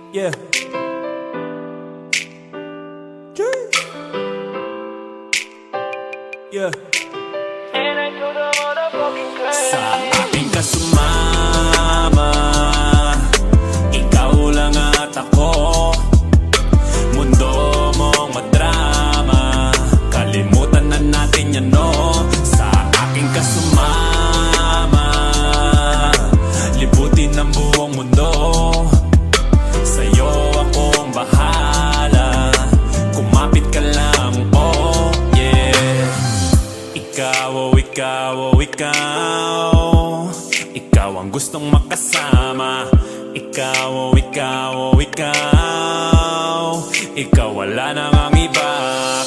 Yeah. Yeah. Sa aking kasumama, ikaw lang at ako. Mundo mong madrama, kalimutan na natin yan, no. Sa aking kasumama, libutin ang buong mundo. Sa'yo akong bahala, kumapit ka lang, oh yeah. Ikaw, oh ikaw, oh ikaw, ikaw ang gustong makasama. Ikaw, oh ikaw, oh ikaw, ikaw wala namang iba.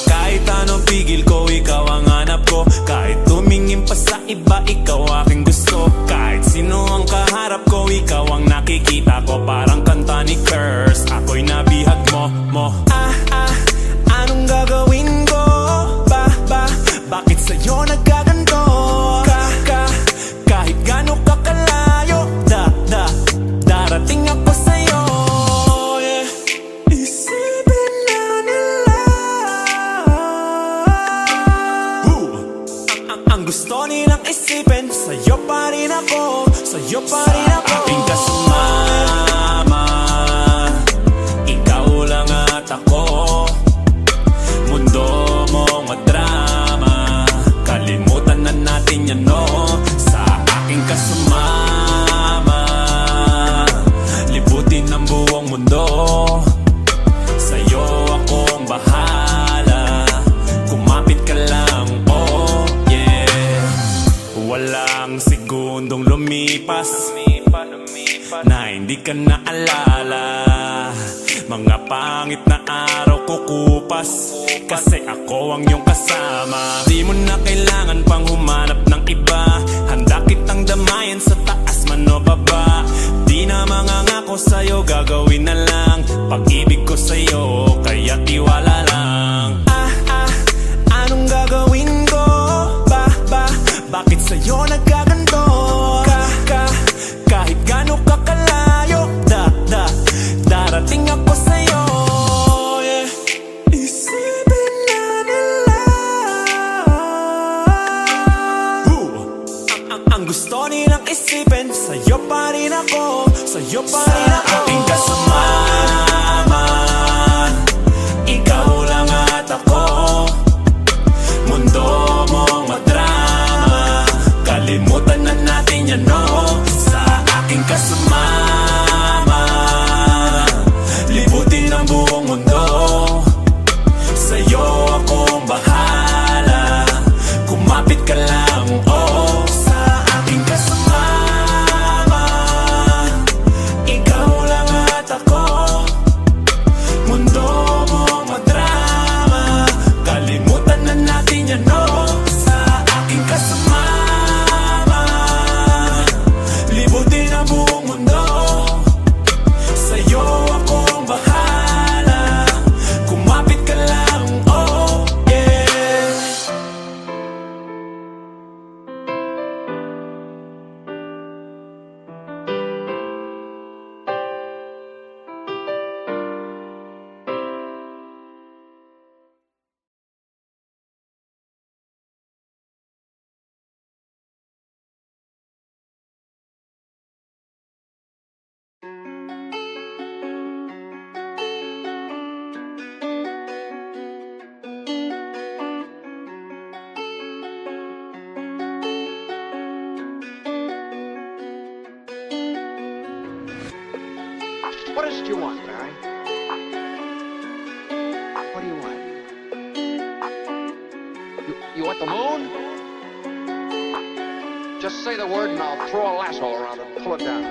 Kahit anong pigil ko, ikaw ang hanap ko. Kahit tumingin pa sa iba, ikaw aking gusto. Kahit sino ang kaharap ko, ikaw ang nakikita ko. Parang kanta ni Curse, ako'y nabihag mo. Anong gagawin ko? Bakit sa'yo nagkaganto? Kahit gano'n ka kalayo, darating ako sa'yo, yeah. Isipin na nila ang gusto nilang isipin. Sa'yo pa rin ako, sa'yo pa rin ako. Sa aking kasumama, ikaw lang at ako. Mundo mong madrama, kalimutan na natin yan, no. Sa aking kasumama, libutin ang buong mundo. Sa'yo akong bahala, kumapit ka lang, oh yeah. Walang segundong lumipas na hindi ka naalala. Mga pangit na araw kukupas, kasi ako ang iyong kasama. Di mo na kailangan pang humanap ng iba. Handa kitang damayan sa taas man o baba. Di na mangangako sa'yo, gagawin na lang pag-ibig ko sa'yo, kaya tiwala lang. Anong gagawin ko? Bakit sa'yo nagkaganto? Kahit gano'n ka kalayo, darating ako sa'yo, yeah. Isipin na nila ang gusto nilang isipin. Sa'yo pa rin ako, sa'yo pa rin ako. Sa aking kasumama, ikaw lang at ako. Mundo mong madrama, kalimutan na natin yan, no. Sa aking kasumama, libutin ang buong mundo. Sa'yo akong bahala, kumapit ka lang, oh. Sa aking kasumama, ikaw lang at ako. Mundo mong madrama, kalimutan na natin yan, no. Sa aking kasumama, libutin ang buong mundo. Sa'yo akong bahala, kumapit ka lang, oh yeah. What is it you want, Barry? What do you want? You want the moon? Just say the word and I'll throw a lasso around it and pull it down.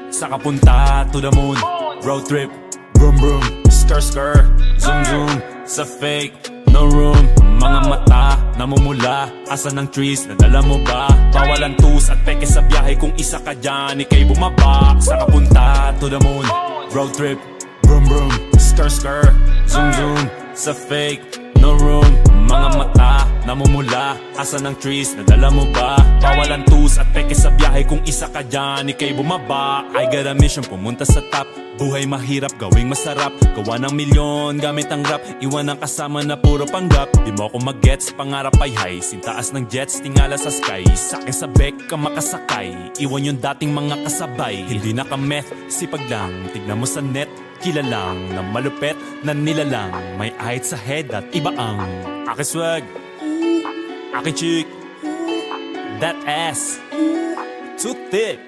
Sa kapunta to the moon, road trip, vroom vroom, skr skr, zoom zoom. Sa fake, no room. Mga mata, namumula, asa ng trees, nadala mo ba? Bawalan tus at peke sa biyahe, kung isa ka dyan, ikay bumaba. Sa kapunta to the moon, road trip, vroom vroom, skr skr, zoom zoom. Sa fake, no room. Mga mata, namumula. Asan ang trees, nadala mo ba? Bawalan tus at peke sa biyahe, kung isa ka dyan, ika'y bumaba. I got a mission, pumunta sa top. Buhay mahirap, gawing masarap. Gawa ng milyon, gamit ang rap. Iwan ang kasama na puro panggap. Di mo ako mag-gets, pangarap ay high. Sintaas ng jets, tingala sa sky. Sa'kin sa bek ka makasakay. Iwan yung dating mga kasabay. Hindi nakameth, sipag lang. Tignan mo sa net, kilalang na malupet na nilalang. May ahit sa head at iba ang aking swag, aking chick, that ass too thick.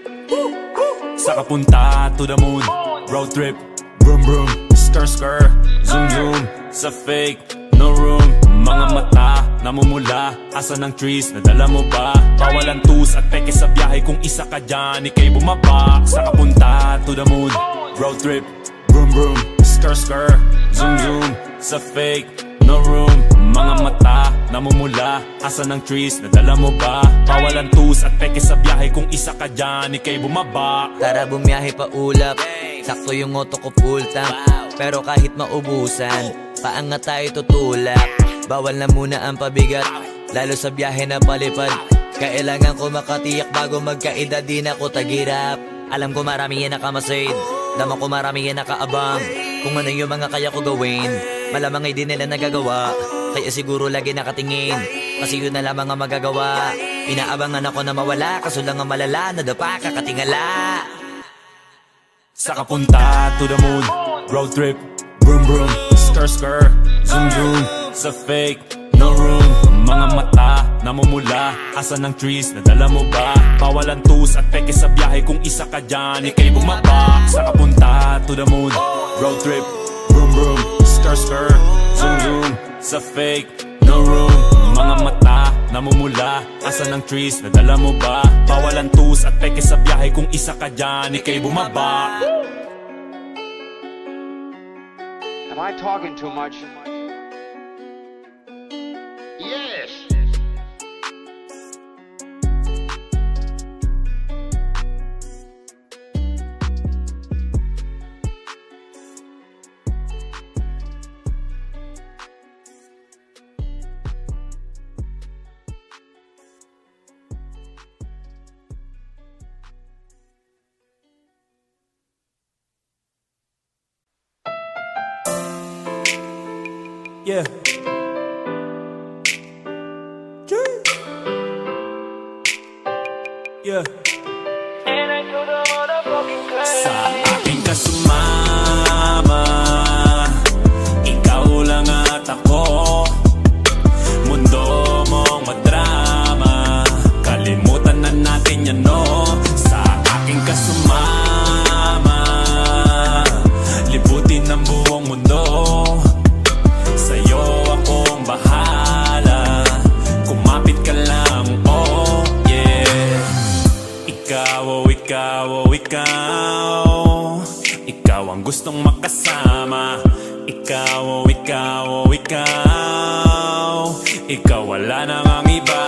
Sa kapunta to the moon, road trip, vroom vroom, skr skr, zoom zoom. Sa fake, no room. Mga mata, namumula. Asan ang trees, nadala mo ba? Bawalan tus at peke sa biyahe, kung isa ka dyan, ika'y bumaba. Sa kapunta to the moon, road trip, vroom vroom, skr skr, zoom zoom. Sa fake, no room. Mga mata, namumula. Asan ang trees, nadala mo ba? Bawalan tus at peke sa biyahe, kung isa ka dyan, ika'y bumaba. Tara bumiyahe pa ulap, sakto yung auto ko full tank. Pero kahit maubusan, paangat tayo tutulak. Bawal na muna ang pabigat, lalo sa biyahe na palipad. Kailangan ko makatiyak bago magkaedad, di na ko tagirap. Alam ko marami yan nakamasid, dama ko marami yan nakaabang. Kung ano yung mga kaya ko gawin, malamang ay di nila nagagawa. Kaya siguro lagi nakatingin, kasi yun na lamang ang magagawa. Inaabangan ako na mawala, kaso lang ang malala, nadapa kakatingala. Sa kapunta to the moon, road trip, vroom vroom, skr skr, zoom zoom. Sa fake, no room. Mga mata, namumula. Asan ang trees, nadala mo ba? Bawalan tus at peke sa biyahe, kung isa ka dyan, ika'y bumaba. Sa kapunta to the moon, road trip, vroom vroom, skr skr, zoom zoom. Sa fake, no room. Mga mata, namumula. Asan ang trees, nadala mo ba? Bawalan tus at peke sa biyahe, kung isa ka dyan, ika'y bumaba. Am I talking too much? Yes. Yeah. Yeah. Sa aking kasumama, ikaw lang at ako. Mundo mong madrama, kalimutan na natin yan, no. Sa aking kasumama, libutin ang buong mundo. Sa'yo akong bahala, kumapit ka lang, oh yeah. Ikaw, oh ikaw, oh ikaw, ikaw ang gustong makasama. Ikaw, oh ikaw, oh ikaw, ikaw wala nang ang iba.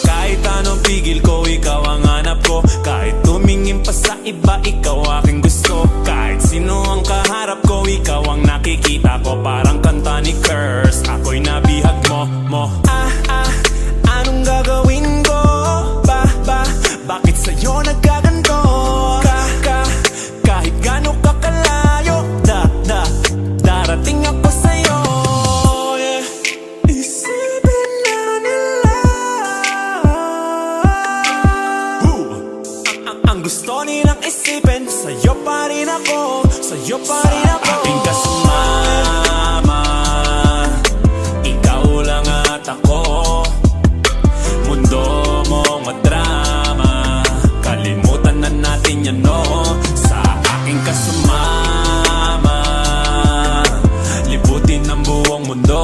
Kahit anong pigil ko, ikaw ang hanap ko. Kahit tumingin pa sa iba, ikaw aking gusto. Kahit sino ang kaharap ko, ikaw ang nakikita ko. Parang kanta ni Curse, ako'y nabihag mo. Anong gagawin ko? Bakit sa'yo nagkaganto? Kahit gano'n ka kalayo, darating ako sa'yo, yeah. Isipin na nila ang gusto nilang isipin. Sa'yo pa rin ako, sa'yo pa rin ako. Sa aking kasumama, ikaw lang at ako. Mundo mong madrama, kalimutan na natin yan, no. Sa aking kasumama, libutin ang buong mundo.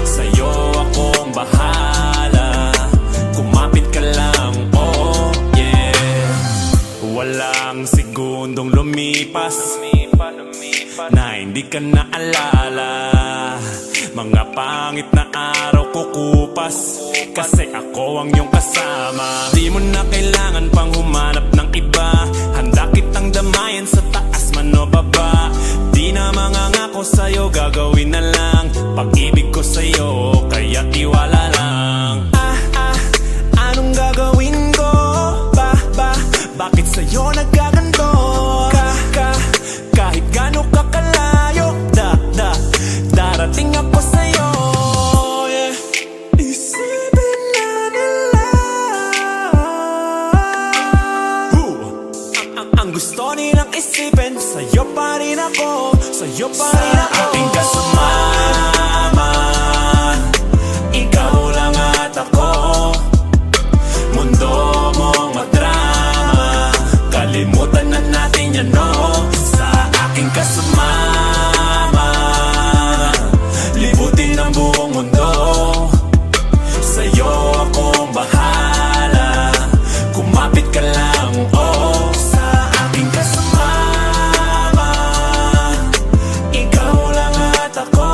Sa'yo akong bahala, kumapit ka lang, oh yeah. Walang segundong lumipas na hindi ka naalala. Mga pangit na araw kukupas, kasi ako ang iyong kasama. Di mo na kailangan pang humanap ng iba. Handa kitang damayan sa taas man o baba. Di na mangangako sa'yo, gagawin na lang pag-ibig ko sa'yo. Kaya tiwala nagkaganto. Kahit gaano ka kalayo, darating ako sa'yo. Yeah. Isipin na nila ang gusto nilang isipin. Sa'yo pa rin ako, sa'yo pa rin ako. Sa aking kasumama, ikaw lang at ako. Mundo mong madrama, kalimutan na natin yan, no. Sa aking kasumama, libutin ang buong mundo. Sa'yo akong bahala, kumapit ka lang, oh. Sa aking kasumama, ikaw lang at ako.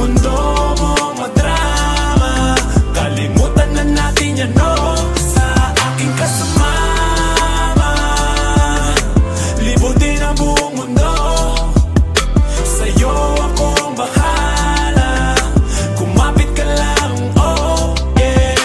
Mundo mong madrama, kalimutan na natin yan, no. Sa aking kasumama, libutin ang buong mundo. Sa'yo akong bahala, kumapit ka lang, oh yeah.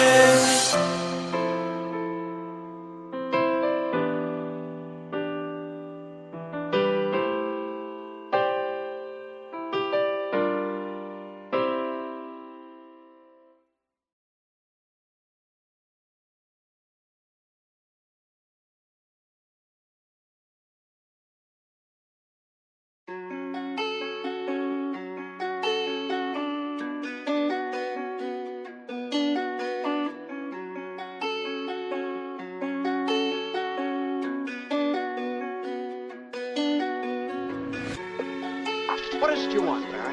What is it you want, Barry?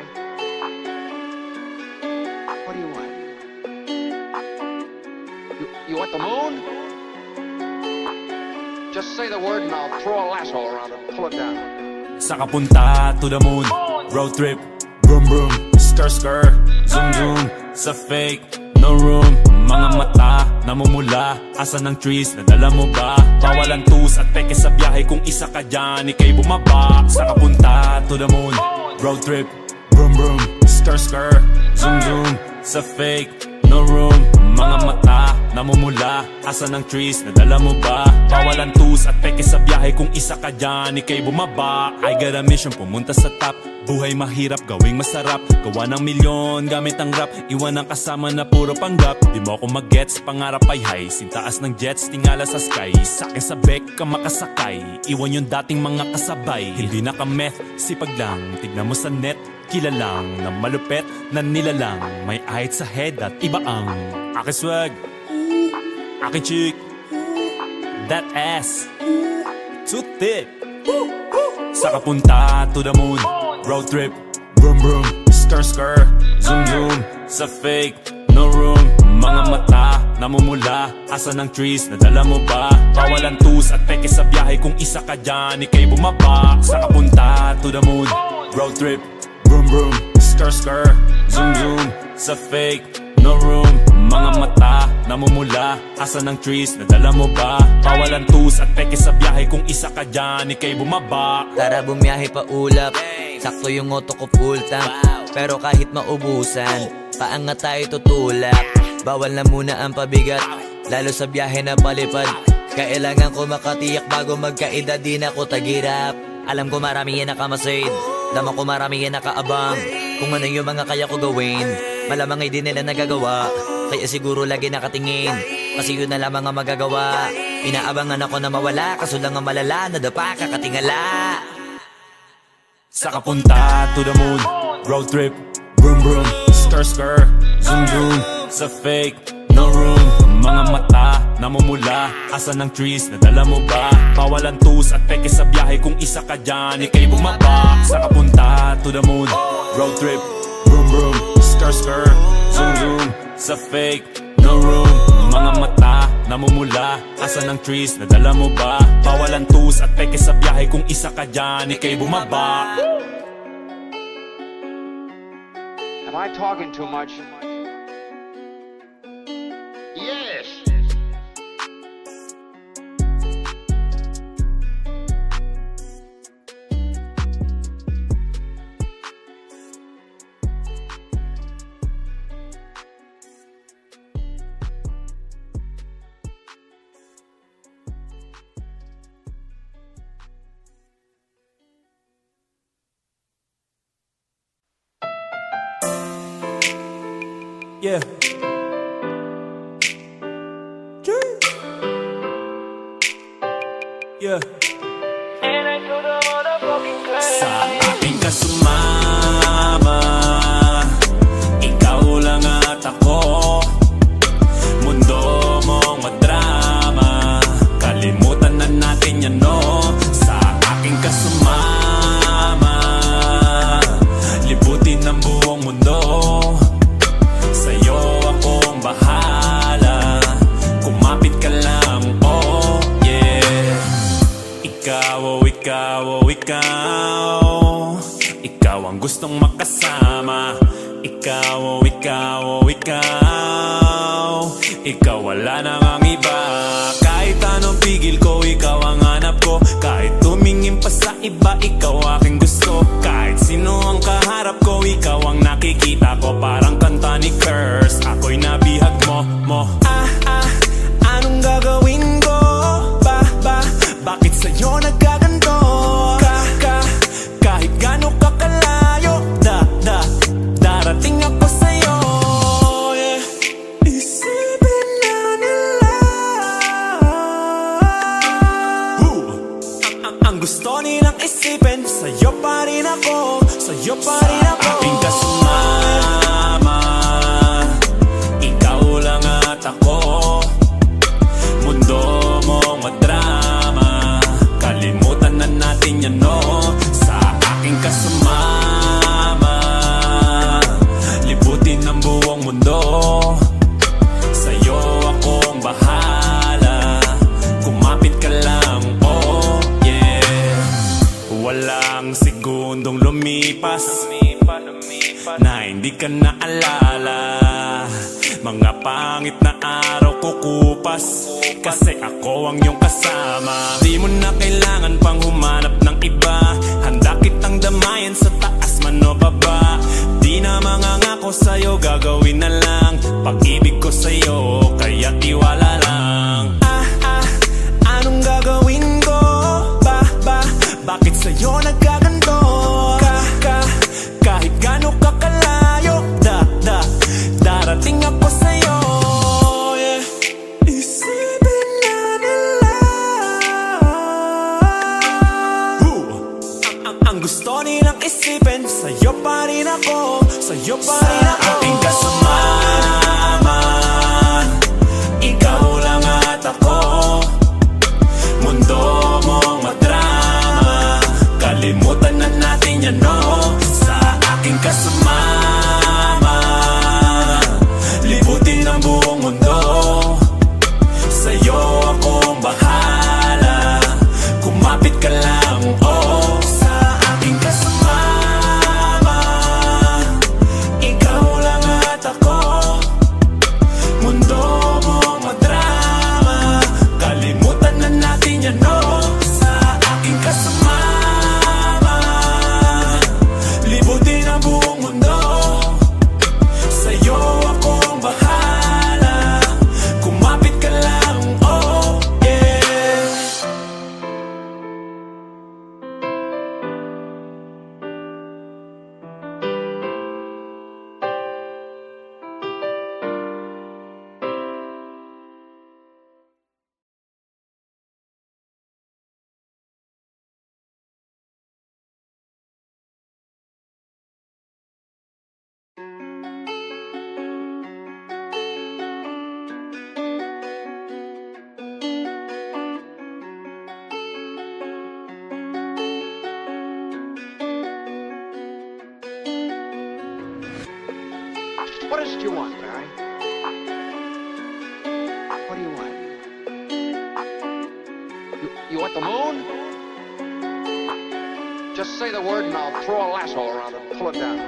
What do you want? You want the moon? Just say the word and I'll throw a lasso around it and pull it down. Sa kapunta to the moon, road trip, vroom vroom, skr skr, zoom zoom. Sa fake, no room, mga mata namumula. Asan ang trees, nadala mo ba? Bawalan tus at peke sa biyahe, kung isa ka dyan, ika'y bumaba. Sa kapunta to the moon, road trip, vroom vroom, skr skr, zoom zoom. Sa fake, no room, mga mata namumula. Asan ang trees, nadala mo ba? Bawalan tus at peke sa biyahe, kung isa ka dyan, ika'y bumaba. I got a mission, pumunta sa top. Buhay mahirap, gawing masarap. Gawa ng milyon, gamit ang rap. Iwan ang kasama na puro panggap. Di mo ako mag-gets, pangarap ay high. Sintaas ng jets, tingala sa sky. Sa'kin sa bek ka makasakay. Iwan yung dating mga kasabay. Hindi nakameth, sipag lang. Tignan mo sa net, kilalang na malupet na nilalang. May ahit sa head at iba ang aking swag, aking chick, that ass, too thick. Sa kapunta to the moon, road trip, vroom vroom, skr skr, zoom zoom. Sa fake, no room, mga mata namumula. Asan ang trees, nadala mo ba? Bawalan tus at peke sa biyahe, kung isa ka dyan, ika'y bumaba. Sa kapunta to the moon, road trip, vroom vroom, skr skr, zoom zoom. Sa fake, no room, mga mata namumula. Asan ang trees, nadala mo ba? Bawalan tus at peke sa biyahe, kung isa ka dyan, ika'y bumaba. Tara bumiyahe pa ulap, sakto yung auto ko full tank. Pero kahit maubusan, paangat tayo tutulak. Bawal na muna ang pabigat, lalo sa biyahe na palipad. Kailangan ko makatiyak bago magkaedad, di na ko tagirap. Alam ko marami yan nakamasid, dama ko marami yan nakaabang. Kung ano yung mga kaya ko gawin, malamang ay di nila nagagawa. Kaya siguro lagi nakatingin, kasi yun na lamang ang magagawa. Inaabangan ako na mawala, kaso lang ang malala, nadapa kakatingala. Sa kapunta to the moon, road trip, vroom vroom, skr skr, zoom zoom. Sa fake, no room, mga mata namumula. Asan ang trees, nadala mo ba? Bawalan tus at peke sa biyahe, kung isa ka dyan, ika'y bumaba. Sa kapunta to the moon, road trip, vroom vroom, skr skr, zoom zoom. Sa fake, no room, mga mata namumula. Asan ang trees, nadala mo ba? Bawalan tus at peke sa biyahe, kung isa ka dyan, ika'y bumaba. Am I talking too much? Yes. Yeah. Yeah. Sa ating kasumama, ikaw lang at ako. Mundo mong madrama, kalimutan na natin yan, no. Sa aking kasumama, libutin ang buong mundo. Sa'yo akong bahala, kumapit ka lang, oh yeah. Ikaw, oh ikaw, oh ikaw, ikaw ang gustong makasama. Ikaw, oh ikaw, oh ikaw, ikaw wala nang ang iba. Kahit anong pigil ko, ikaw ang hanap ko. Kahit tumingin pa sa iba, ikaw aking gusto. Kahit sino ang kaharap ko, ikaw ang nakikita ko. Parang kanta ni Curse, ako'y nabihag mo. Anong gagawin ko? Bakit sa'yo nagkaganto? Kahit gano'n ka kalayo, darating ako sa'yo, yeah. Isipin na nila ang gusto nilang isipin. Sa'yo pa rin ako, sa'yo pa rin ako. Sa ating kasumama, ikaw lang at ako. Mundo mong madrama, kalimutan na natin yan, no. Sa aking kasumama, libutin ang buong mundo. Sa'yo akong bahala, kumapit ka lang, oh yeah. Walang segundong lumipas na hindi ka naalala. Mga pangit na araw kukupas, kasi ako ang iyong kasama. Di mo na kailangan pang humanap ng iba. Handa kitang damayan sa taas man o baba. Di na mangangako sa'yo, gagawin na lang pag-ibig ko sa'yo, kaya tiwala lang. Anong gagawin ko? Bakit sa'yo nagkaganto? Kahit gano'n ka kalayo, darating ako sa'yo, yeah. Isipin na nila ang gusto nilang isipin. Sa'yo pa rin ako, sa'yo pa rin ako. Sa ating kasumama, ikaw lang at ako. Mundo mong madrama, kalimutan na natin yan, no. Sa aking kasumama, libutin ang buong mundo. Sa'yo akong bahala, kumapit ka lang, oh. Sa aking kasumama, ikaw lang at ako. Mundo mong madrama, kalimutan na natin yan, no. Sa aking kasumama, libutin ang buong mundo. Sa'yo akong bahala, kumapit ka lang, oh yeah. What is it you want, Barry? What do you want? You want the moon? Just say the word and I'll throw a lasso around it and pull it down.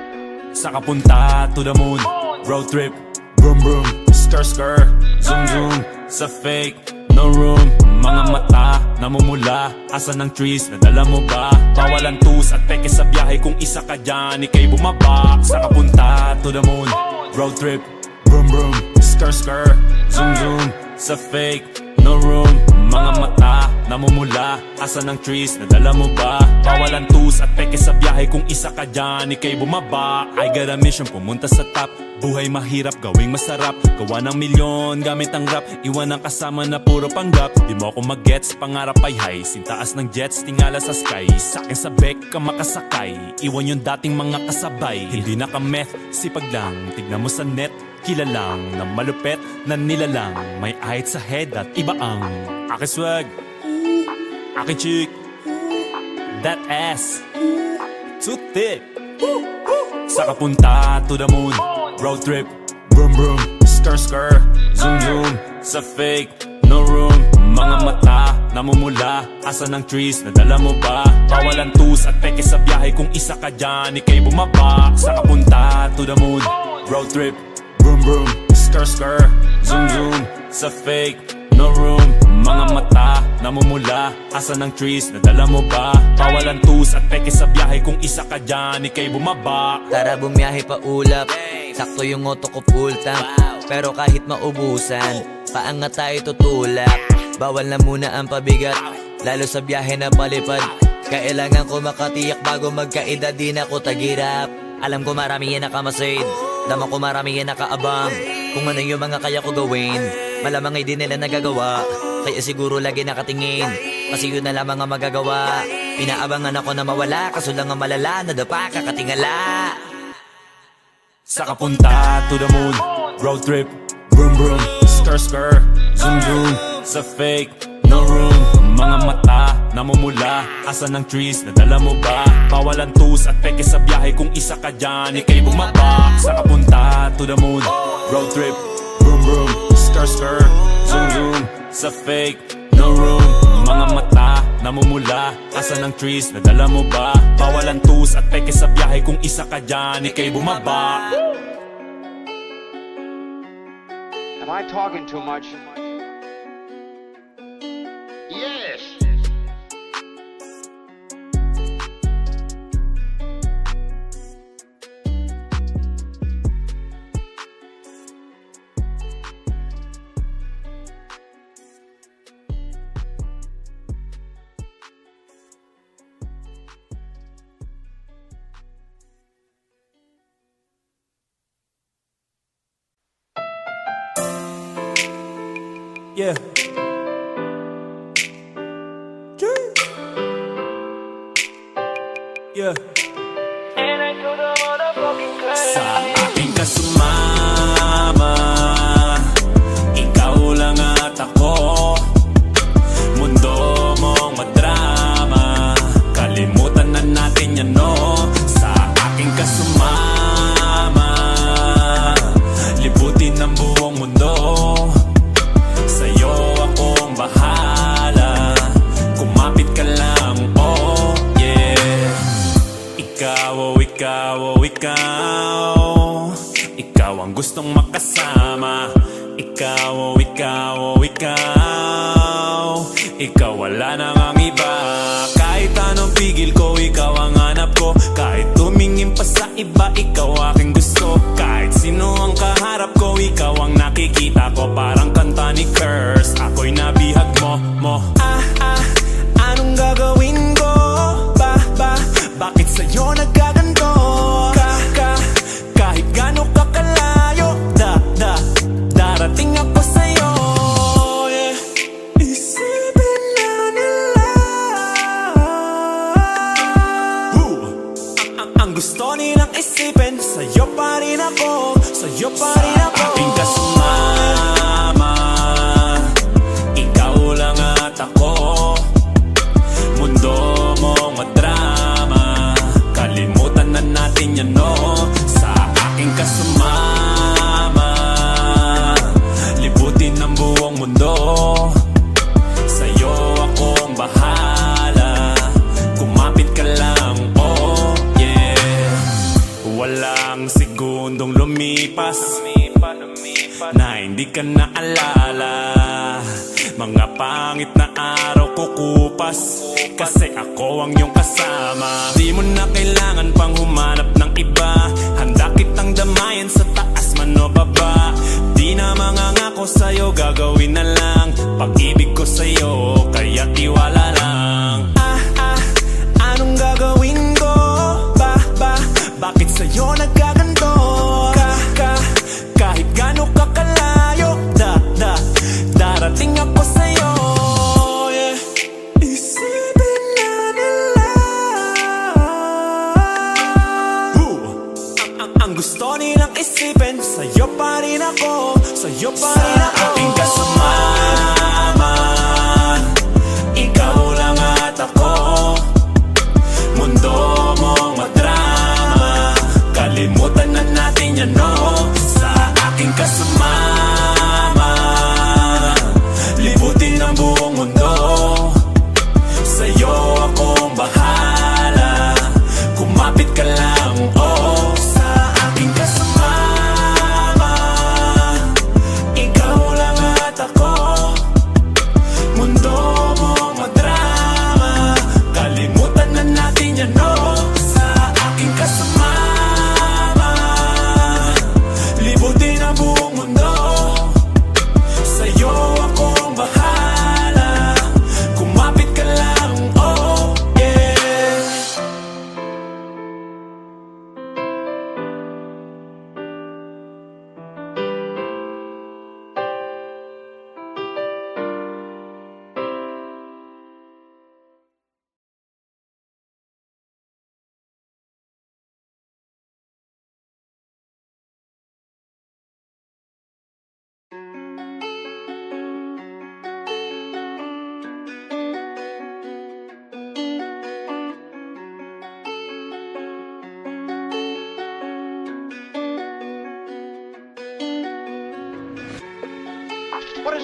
Sa kapunta to the moon, road trip, vroom vroom, skr skr, zoom zoom. Sa fake, no room. Mga mata, namumula, asan ang trees, nadala mo ba? Bawalan tus at peke sa biyahe, kung isa ka dyan, ikay bumaba. Sa kapunta to the moon, road trip, vroom vroom, skr skr, zoom zoom. Sa fake, no room. mga mata namumula. Asan ang trees, nadala mo ba? Bawalan tus at peke sa biyahe. Kung isa ka dyan, ika'y bumaba. I got a mission, pumunta sa top. Buhay mahirap, gawing masarap. Gawa ng milyon, gamit ang rap. Iwan ang kasama na puro panggap. Di mo ako mag-gets, pangarap ay high. Sintaas ng jets, tingala sa sky. Sa'kin sa bek ka makasakay. Iwan yung dating mga kasabay. Hindi na ka-meth, sipag lang. Tignan mo sa net, kilalang na malupet na nilalang. May ahit sa head at iba ang aking swag, aking chick, that ass too thick. Sa kapunta to the moon, road trip, vroom vroom, skr skr, zoom zoom. Sa fake, no room. Mga mata namumula. Asan ang trees, nadala mo ba? Bawalan tus at peke sa biyahe. Kung isa ka dyan, ika'y bumaba. Sa kapunta to the moon, road trip, vroom vroom, skr skr, zoom zoom. Sa fake, no room. Mga mata namumula. Asan ang trees, nadala mo ba? Bawalan tus at peke sa biyahe. Kung isa ka dyan, ika'y bumaba. Tara bumiyahe pa ulap. Sakto yung auto ko full tank. Pero kahit maubusan, paangat tayo tutulak. Bawal na muna ang pabigat, lalo sa biyahe na palipad. Kailangan ko makatiyak bago magkaedad. Di na ko tagirap. Alam ko marami yan nakamasid, dama ko marami yan nakaabang. Kung ano yung mga kaya ko gawin, malamang ay di nila nagagawa. Kaya siguro lagi nakatingin, kasi yun na lamang ang magagawa. Inaabangan ako na mawala, kaso lang ang malala, nadapa kakatingala. Sa kapunta to the moon, road trip, vroom vroom, skr skr, zoom zoom. Sa fake, no room. Mga mata namumula. Asan ang trees, nadala mo ba? Bawalan tus at peke sa biyahe. Kung isa ka dyan, ika'y bumaba. Sa kapunta to the moon, road trip, vroom vroom, skr skr, zoom zoom. Sa fake, no room. Mga mata namumula. Asan ang trees, nadala mo ba? Bawalan tus at peke sa biyahe. Kung isa ka dyan, ika'y bumaba. Am I talking too much? Yes. Yeah. Yeah. Sa aking kasumama, ikaw lang at ako. Mundo mong madrama, kalimutan na natin yan, no. Sa aking kasumama, libutin ang buong mundo. Sa'yo akong bahala, kumapit ka lang, oh yeah. Ikaw, oh ikaw, oh ikaw, ikaw ang gustong makasama. Ikaw, oh ikaw, oh ikaw, ikaw wala nang ang iba. Kahit anong pigil ko, ikaw ang hanap ko. Kahit tumingin pa sa iba, ikaw aking gusto. Kahit sino ang kaharap ko, ikaw ang nakikita ko. Parang kanta ni Curse, ako'y nabihag mo. Anong gagawin ko? Bakit sa'yo nagkaganto? Kahit gano'n ka kalayo, darating ako sa'yo, yeah. Isipin na nila, ang gusto nilang isipin. Sa'yo pa rin ako, sa'yo pa rin ako. Sa aking kasumama, ikaw lang at ako. Mundo mong madrama, kalimutan na natin yan, no. Sa aking kasumama, libutin ang buong mundo. Sa'yo akong bahala, kumapit ka lang, oh yeah. Walang segundong lumipas na hindi ka naalala. Mga pangit na araw kukupas, kasi ako ang iyong kasama. Di mo na kailangan pang humanap ng iba. Handa kitang damayan sa taas man o baba. Di na mangangako sa'yo, gagawin na lang pag-ibig ko sa'yo.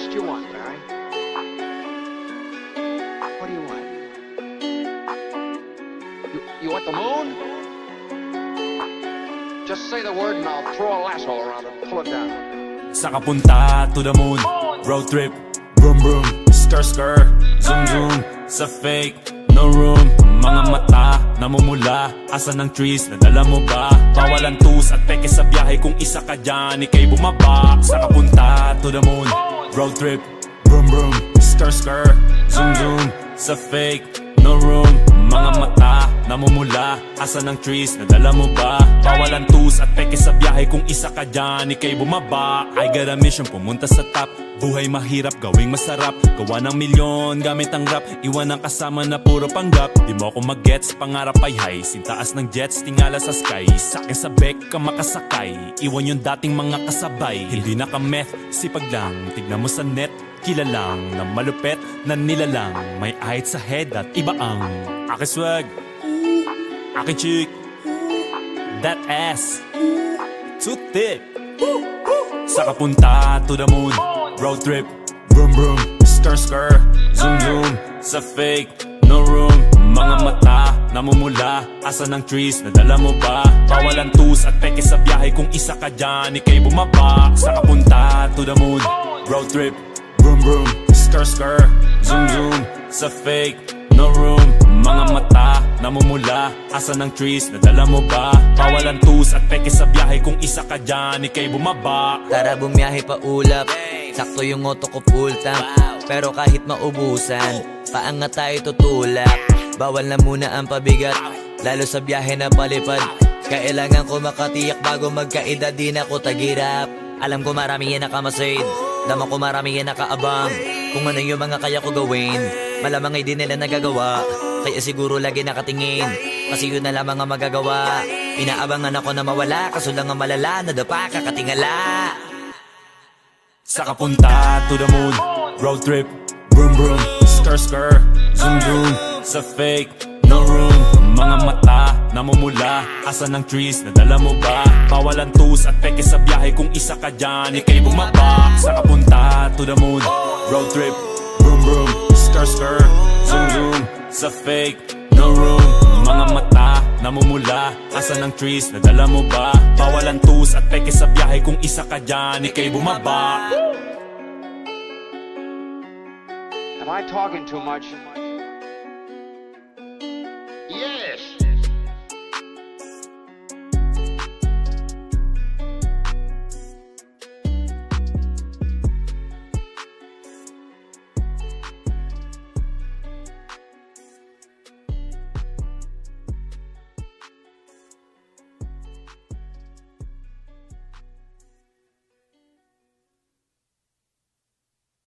else do you want, Barry? What do you want? You want the moon? Just say the word and I'll throw a lasso around it and pull it down. Saka punta to the moon, road trip, vroom vroom, skr skr, zoom zoom, sa fake, no room. Mga mata, namumula, asan ang trees, nadala mo ba? Bawalan tus at peke sa biyahe, kung isa ka dyan, ika'y bumaba. Saka punta to the moon, road trip, vroom vroom, skr skr, zoom zoom, sa fake, no room. Mga mata, namumula, asan ang trees, nadala mo ba? Bawalan tus at peke sa biyahe, kung isa ka dyan, ika'y bumaba. I got a mission, pumunta sa top. Buhay mahirap, gawing masarap. Gawa ng milyon, gamit ang rap. Iwan ang kasama na puro panggap. Di mo ako mag-gets, pangarap ay high. Sintaas ng jets, tingala sa sky. Sa'kin sa bek ka makasakay. Iwan yung dating mga kasabay. Hindi na ka-meth, sipag lang. Tignan mo sa net, kilalang na malupet na nilalang. May ahit sa head at iba ang aking swag, aking chick, that ass, too thick. Saka punta to the moon, road trip, vroom vroom, skr skr, zoom zoom, sa fake, no room. Mga mata, namumula, asan ang trees, nadala mo ba? Bawalan tus at peke sa biyahe, kung isa ka dyan, ika'y bumaba. Saka punta to the moon, road trip, vroom vroom, skr skr, zoom zoom, sa fake, no room. Mga mata, namumula, asan ang trees, nadala mo ba? Bawalan tus at peke sa biyahe, kung isa ka dyan, ika'y bumaba. Tara bumiyahe pa ulap, sakto yung auto ko full tank. Pero kahit maubusan, paangat tayo tutulak. Bawal na muna ang pabigat, lalo sa biyahe na palipad. Kailangan ko makatiyak bago magkaedad, di na ko tagirap. Alam ko marami yan nakamasid, dama ko marami yan nakaabang. Kung ano yung mga kaya ko gawin, malamang ay di nila nagagawa. Kaya siguro lagi nakatingin, kasi yun na lamang ang magagawa. Inaabangan ako na mawala, kaso lang ang malala, nadapa kakatingala. Saka punta to the moon, road trip, vroom vroom, skr skr, zoom zoom, sa fake, no room. Mga mata, namumula, asan ang trees, nadala mo ba? Bawalan tus at peke sa biyahe, kung isa ka dyan, ika'y bumaba. Saka punta to the moon, road trip, vroom vroom, skr skr, zoom zoom, sa fake, no room. Mga mata, namumula, asan ang trees, nadala mo ba? Bawalan tus at peke sa biyahe, kung isa ka dyan, ika'y bumaba. Am I talking too much?